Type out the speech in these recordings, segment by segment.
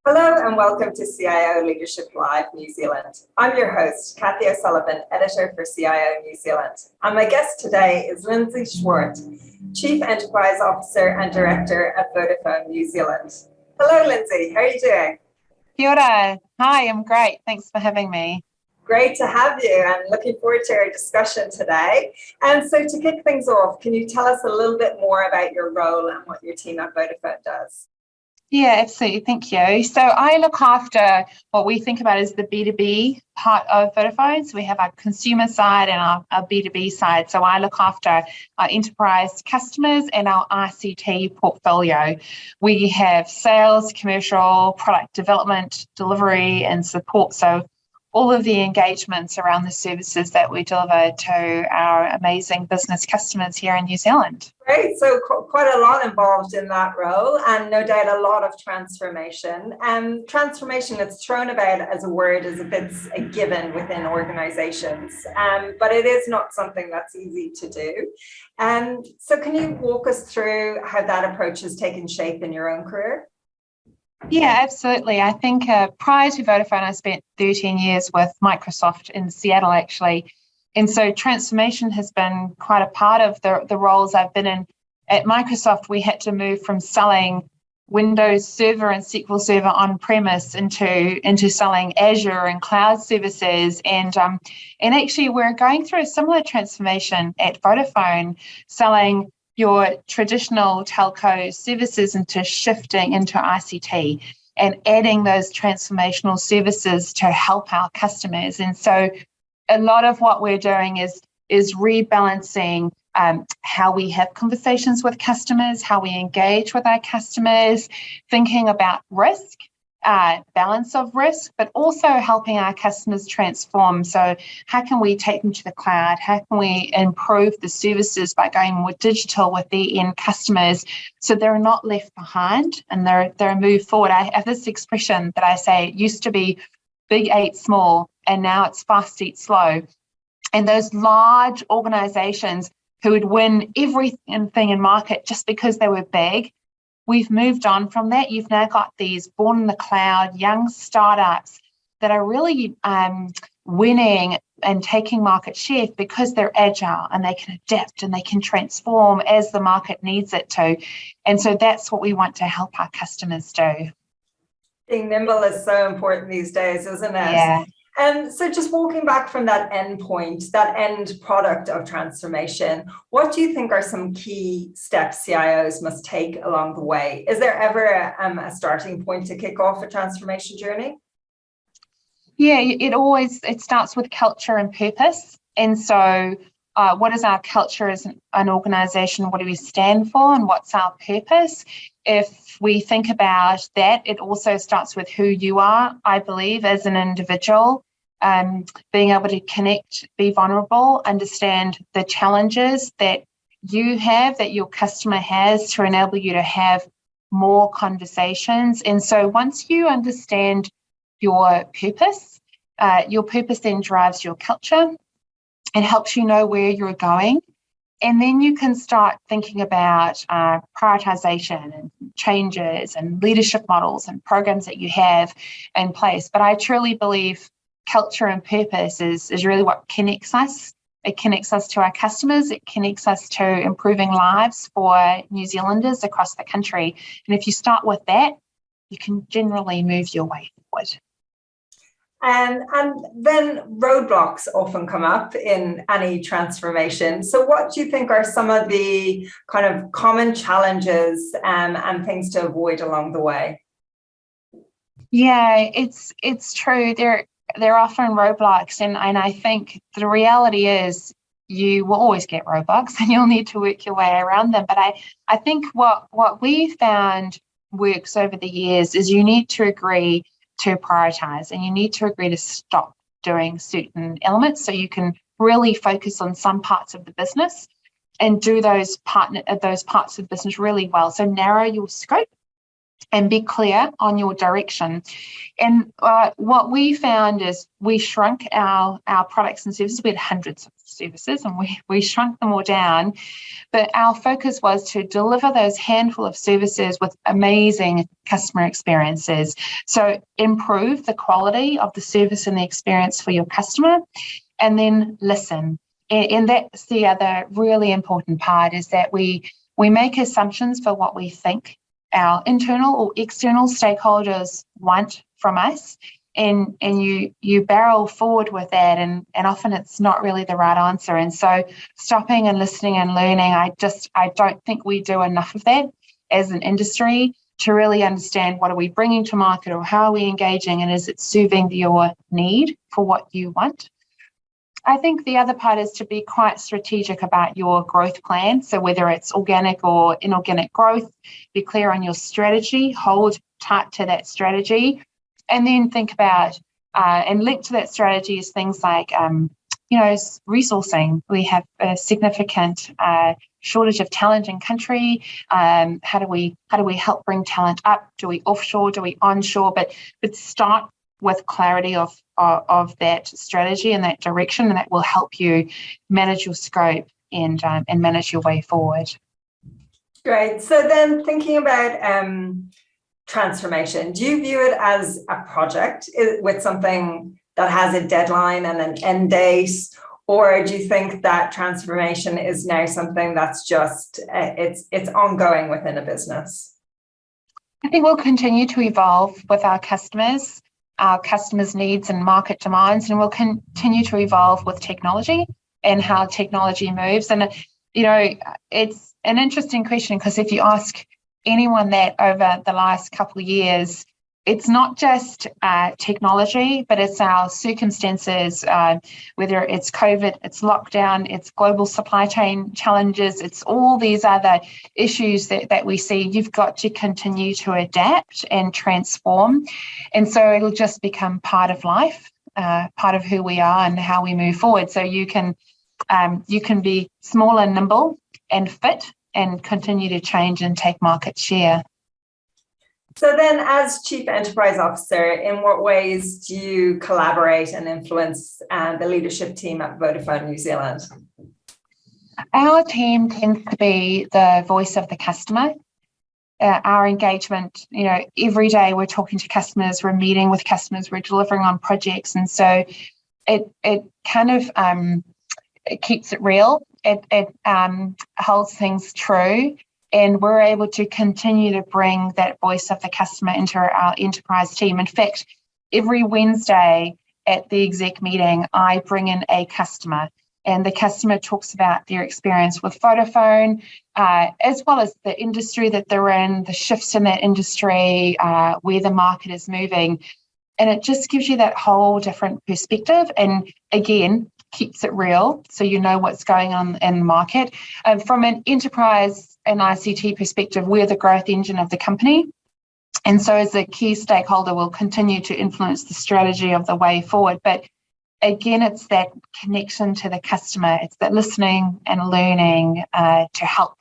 Hello and welcome to CIO Leadership Live New Zealand. I'm your host, Kathy O'Sullivan, editor for CIO New Zealand. And my guest today is Lindsay Schwartz, Chief Enterprise Officer and Director at Vodafone New Zealand. Hello, Lindsay. How are you doing? Kia ora. Hi, I'm great. Thanks for having me. Great to have you and looking forward to our discussion today. And so to kick things off, can you tell us a little bit more about your role and what your team at Vodafone does? Yeah, absolutely. Thank you. So I look after what we think about as the B2B part of Vodafone. So we have our consumer side and our B2B side. So I look after our enterprise customers and our ICT portfolio. We have sales, commercial, product development, delivery and support. So all of the engagements around the services that we deliver to our amazing business customers here in New Zealand. Great, so quite a lot involved in that role and no doubt a lot of transformation. Transformation, it's thrown about as a word as if it's a given within organizations, but it is not something that's easy to do. So can you walk us through how that approach has taken shape in your own career? Yeah, absolutely. I think prior to Vodafone, I spent 13 years with Microsoft in Seattle, actually. And so transformation has been quite a part of the roles I've been in. At Microsoft, we had to move from selling Windows Server and SQL Server on-premise into selling Azure and cloud services. And actually, we're going through a similar transformation at Vodafone, selling your traditional telco services into shifting into ICT and adding those transformational services to help our customers. And so a lot of what we're doing is rebalancing how we have conversations with customers, how we engage with our customers, thinking about risk, balance of risk, but also helping our customers transform. So how can we take them to the cloud? How can we improve the services by going more digital with the end customers so they're not left behind and they're moved forward? I have this expression that I say, it used to be big ate small and now it's fast eat slow. And those large organizations who would win everything in market just because they were big, we've moved on from that. You've now got these born in the cloud, young startups that are really winning and taking market share because they're agile and they can adapt and they can transform as the market needs it to. And so that's what we want to help our customers do. Being nimble is so important these days, isn't it? Yeah. And so just walking back from that end point, that end product of transformation, what do you think are some key steps CIOs must take along the way? Is there ever a starting point to kick off a transformation journey? Yeah, it starts with culture and purpose. And so what is our culture as an organization? What do we stand for? And what's our purpose? If we think about that, it also starts with who you are, I believe, as an individual, being able to connect, be vulnerable, understand the challenges that you have, that your customer has, to enable you to have more conversations. And so once you understand your purpose then drives your culture and helps you know where you're going. And then you can start thinking about prioritization and changes and leadership models and programs that you have in place. But I truly believe culture and purpose is really what connects us. It connects us to our customers. It connects us to improving lives for New Zealanders across the country. And if you start with that, you can generally move your way forward. And then roadblocks often come up in any transformation. So what do you think are some of the kind of common challenges and things to avoid along the way? Yeah, it's true. They're often roadblocks. And I think the reality is you will always get roadblocks and you'll need to work your way around them. But I think what we found works over the years is you need to agree to prioritize and you need to agree to stop doing certain elements so you can really focus on some parts of the business and do those parts of the business really well. So narrow your scope and be clear on your direction. And what we found is we shrunk our products and services. We had hundreds of services, and we shrunk them all down. But our focus was to deliver those handful of services with amazing customer experiences. So improve the quality of the service and the experience for your customer, and then listen. And that's the other really important part, is that we make assumptions for what we think our internal or external stakeholders want from us, and you barrel forward with that, and often it's not really the right answer. And so stopping and listening and learning, I don't think we do enough of that as an industry to really understand what are we bringing to market, or how are we engaging, and is it serving your need for what you want. I think the other part is to be quite strategic about your growth plan. So whether it's organic or inorganic growth, be clear on your strategy, hold tight to that strategy, and then think about and linked to that strategy is things like resourcing. We have a significant shortage of talent in country. How do we help bring talent up? Do we offshore? Do we onshore? But start with clarity of that strategy and that direction, and that will help you manage your scope and manage your way forward. Great. So then, thinking about transformation, do you view it as a project with something that has a deadline and an end date, or do you think that transformation is now something that's just it's ongoing within a business? I think we'll continue to evolve with our customers' needs and market demands, and we'll continue to evolve with technology and how technology moves. And it's an interesting question, because if you ask anyone that over the last couple of years, it's not just technology, but it's our circumstances, whether it's COVID, it's lockdown, it's global supply chain challenges, it's all these other issues that we see. You've got to continue to adapt and transform. And so it'll just become part of life, part of who we are and how we move forward. So you can be small and nimble and fit and continue to change and take market share. So then, as Chief Enterprise Officer, in what ways do you collaborate and influence the leadership team at Vodafone New Zealand? Our team tends to be the voice of the customer. Our engagement, every day we're talking to customers, we're meeting with customers, we're delivering on projects. And so it kind of it keeps it real. It holds things true. And we're able to continue to bring that voice of the customer into our enterprise team. In fact, every Wednesday at the exec meeting, I bring in a customer, and the customer talks about their experience with Vodafone, as well as the industry that they're in, the shifts in that industry, where the market is moving. And it just gives you that whole different perspective. And again, keeps it real, so you know what's going on in the market. From an enterprise and ICT perspective, we're the growth engine of the company. And so as a key stakeholder, we'll continue to influence the strategy of the way forward. But again, it's that connection to the customer. It's that listening and learning to help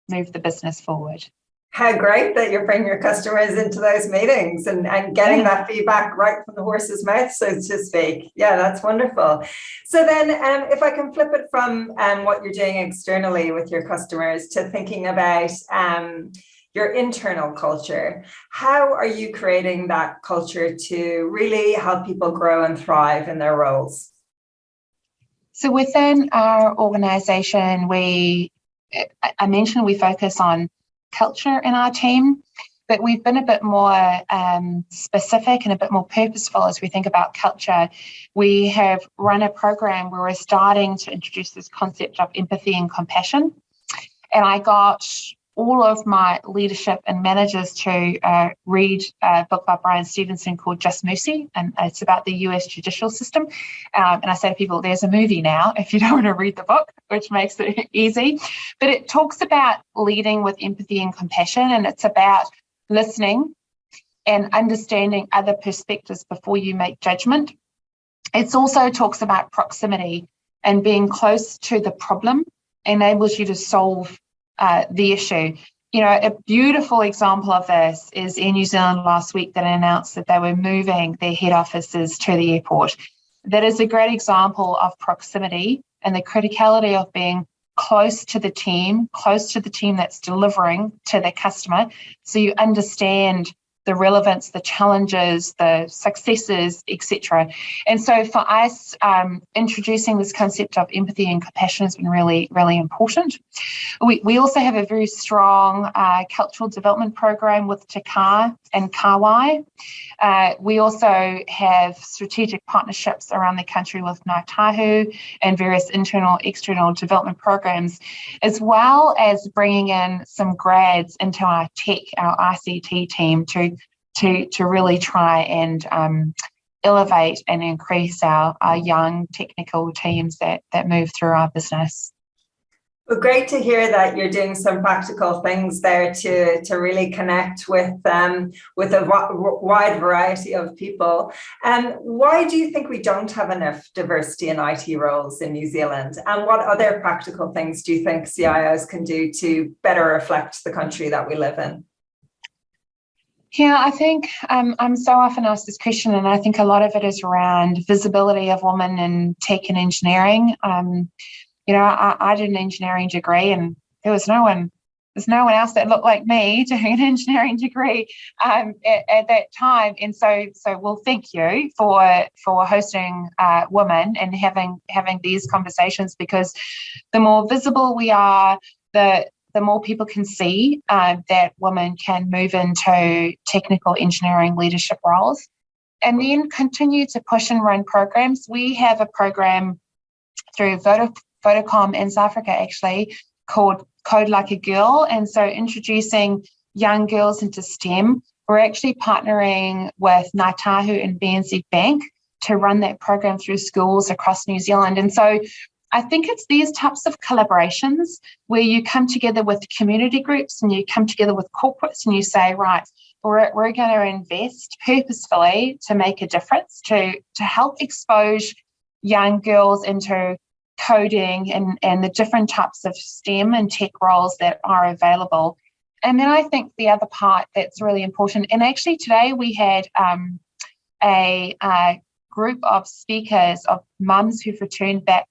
move the business forward. How great that you're bringing your customers into those meetings and getting that feedback right from the horse's mouth, so to speak. Yeah, that's wonderful. So then if I can flip it from what you're doing externally with your customers to thinking about your internal culture, how are you creating that culture to really help people grow and thrive in their roles? So within our organisation, I mentioned we focus on culture in our team, but we've been a bit more specific and a bit more purposeful as we think about culture. We have run a program where we're starting to introduce this concept of empathy and compassion. And I got all of my leadership and managers to read a book by Brian Stevenson called Just Mercy, and it's about the US judicial system. And I say to people, there's a movie now if you don't want to read the book, which makes it easy. But it talks about leading with empathy and compassion, and it's about listening and understanding other perspectives before you make judgment. It also talks about proximity, and being close to the problem enables you to solve the issue. A beautiful example of this is Air New Zealand last week that announced that they were moving their head offices to the airport. That is a great example of proximity and the criticality of being close to the team that's delivering to the customer, so you understand the relevance, the challenges, the successes, etc. And so for us, introducing this concept of empathy and compassion has been really, really important. We also have a very strong cultural development program with Te Kā and Kāwai. We also have strategic partnerships around the country with Ngāi Tahu and various internal, external development programs, as well as bringing in some grads into our tech, our ICT team to really try and elevate and increase our young technical teams that move through our business. Well, great to hear that you're doing some practical things there to really connect with a wide variety of people. Why do you think we don't have enough diversity in IT roles in New Zealand? And what other practical things do you think CIOs can do to better reflect the country that we live in? Yeah, I think I'm so often asked this question, and I think a lot of it is around visibility of women in tech and engineering. I did an engineering degree, and there's no one else that looked like me doing an engineering degree at that time. And so well, thank you for hosting women and having these conversations, because the more visible we are, the more people can see that women can move into technical engineering leadership roles, and then continue to push and run programs. We have a program through Vodacom in South Africa, actually, called Code Like a Girl. And so introducing young girls into STEM, we're actually partnering with Ngāi Tahu and BNZ Bank to run that program through schools across New Zealand. And so I think it's these types of collaborations where you come together with community groups and you come together with corporates and you say, right, we're going to invest purposefully to make a difference, to help expose young girls into coding and the different types of STEM and tech roles that are available. And then I think the other part that's really important, and actually today we had a group of speakers of mums who've returned back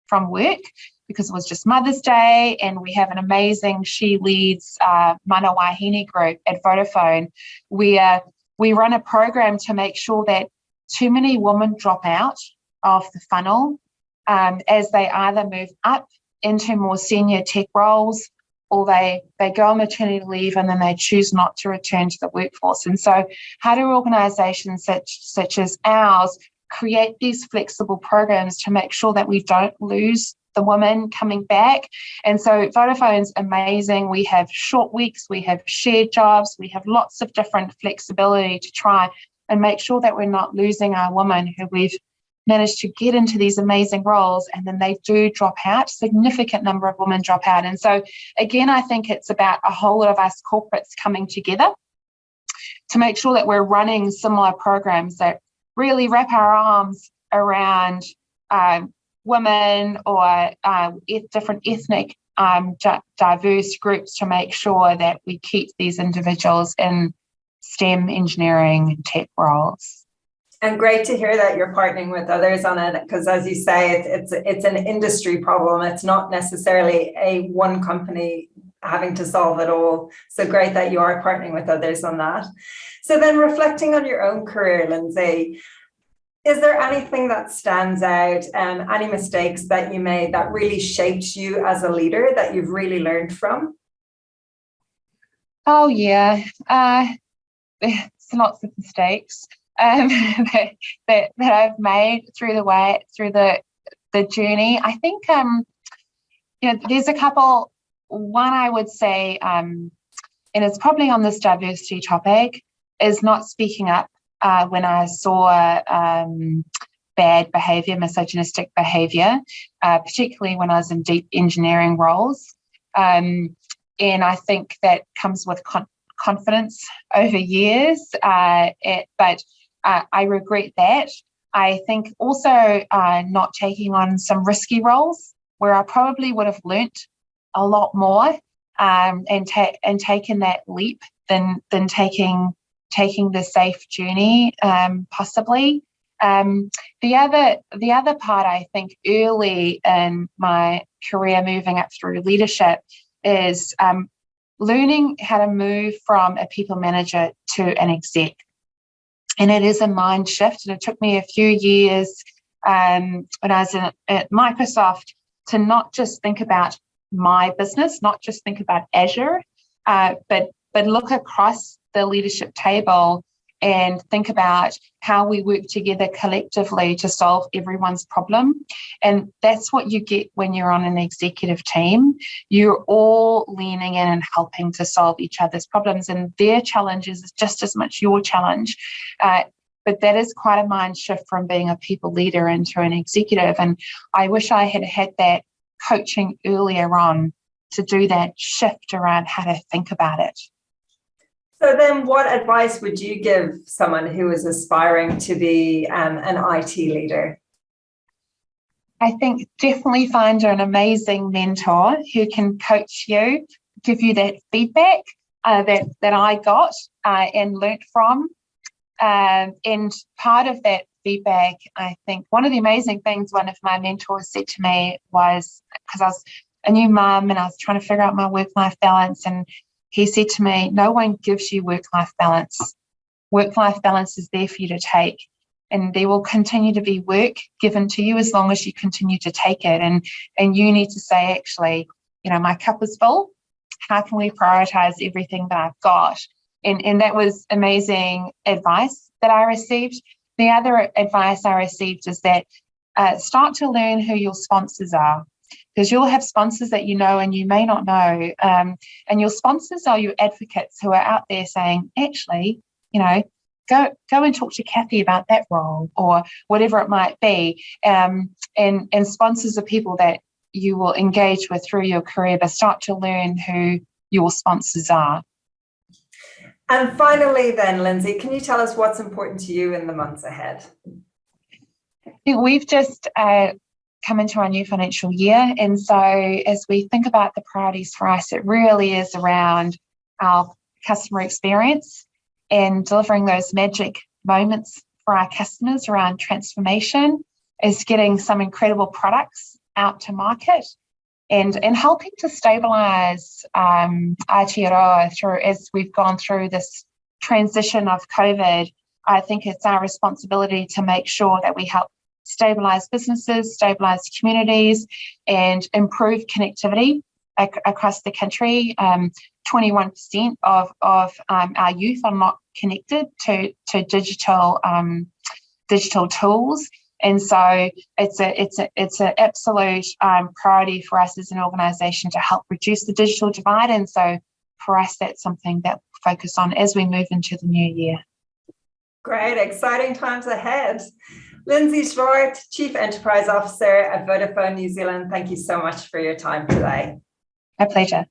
from work because it was just Mother's Day, and we have an amazing She Leads Mana Wahine group at Vodafone, where we run a program to make sure that too many women drop out of the funnel as they either move up into more senior tech roles, or they go on maternity leave and then they choose not to return to the workforce. And so how do organisations such as ours create these flexible programs to make sure that we don't lose the women coming back? And so Vodafone's amazing. We have short weeks, we have shared jobs, we have lots of different flexibility to try and make sure that we're not losing our women who we've managed to get into these amazing roles, and then they do drop out. Significant number of women drop out. And so again, I think it's about a whole lot of us corporates coming together to make sure that we're running similar programs that really wrap our arms around women or different ethnic diverse groups, to make sure that we keep these individuals in STEM, engineering, and tech roles. And great to hear that you're partnering with others on it, because as you say, it's an industry problem. It's not necessarily a one company having to solve it all. So great that you are partnering with others on that. So then, reflecting on your own career, Lindsay, is there anything that stands out, any mistakes that you made that really shaped you as a leader that you've really learned from? Oh yeah, there's lots of mistakes that I've made through the journey. I think there's a couple. One, I would say, and it's probably on this diversity topic, is not speaking up when I saw bad behaviour, misogynistic behaviour, particularly when I was in deep engineering roles. And I think that comes with confidence over years, but I regret that. I think also not taking on some risky roles where I probably would have learnt a lot more and taken that leap than taking the safe journey, possibly. The other part, I think, early in my career moving up through leadership is learning how to move from a people manager to an exec. And it is a mind shift. And it took me a few years when I was at Microsoft to not just think about my business, not just think about Azure, but look across the leadership table and think about how we work together collectively to solve everyone's problem. And that's what you get when you're on an executive team. You're all leaning in and helping to solve each other's problems, and their challenges is just as much your challenge. But that is quite a mind shift from being a people leader into an executive. And I wish I had had that coaching earlier on to do that shift around how to think about it. So then what advice would you give someone who is aspiring to be an IT leader? I think definitely find an amazing mentor who can coach you, give you that feedback that I got and learnt from. And part of that feedback, I think one of the amazing things one of my mentors said to me was, because I was a new mum and I was trying to figure out my work-life balance, and he said to me, no one gives you work-life balance. Work-life balance is there for you to take, and there will continue to be work given to you as long as you continue to take it. And you need to say, actually, my cup is full. How can we prioritize everything that I've got? And that was amazing advice that I received. The other advice I received is that start to learn who your sponsors are, because you'll have sponsors that you know and you may not know. And your sponsors are your advocates who are out there saying, actually, go and talk to Kathy about that role or whatever it might be. And sponsors are people that you will engage with through your career, but start to learn who your sponsors are. And finally then, Lindsay, can you tell us what's important to you in the months ahead? I think we've just come into our new financial year. And so as we think about the priorities for us, it really is around our customer experience and delivering those magic moments for our customers around transformation, is getting some incredible products out to market and helping to stabilise Aotearoa through, as we've gone through this transition of COVID. I think it's our responsibility to make sure that we help stabilise businesses, stabilise communities, and improve connectivity across the country. 21% of our youth are not connected to digital tools. And so it's an absolute priority for us as an organisation to help reduce the digital divide. And so for us, that's something that we'll focus on as we move into the new year. Great, exciting times ahead. Lindsay Zwart, Chief Enterprise Officer at Vodafone New Zealand, thank you so much for your time today. My pleasure.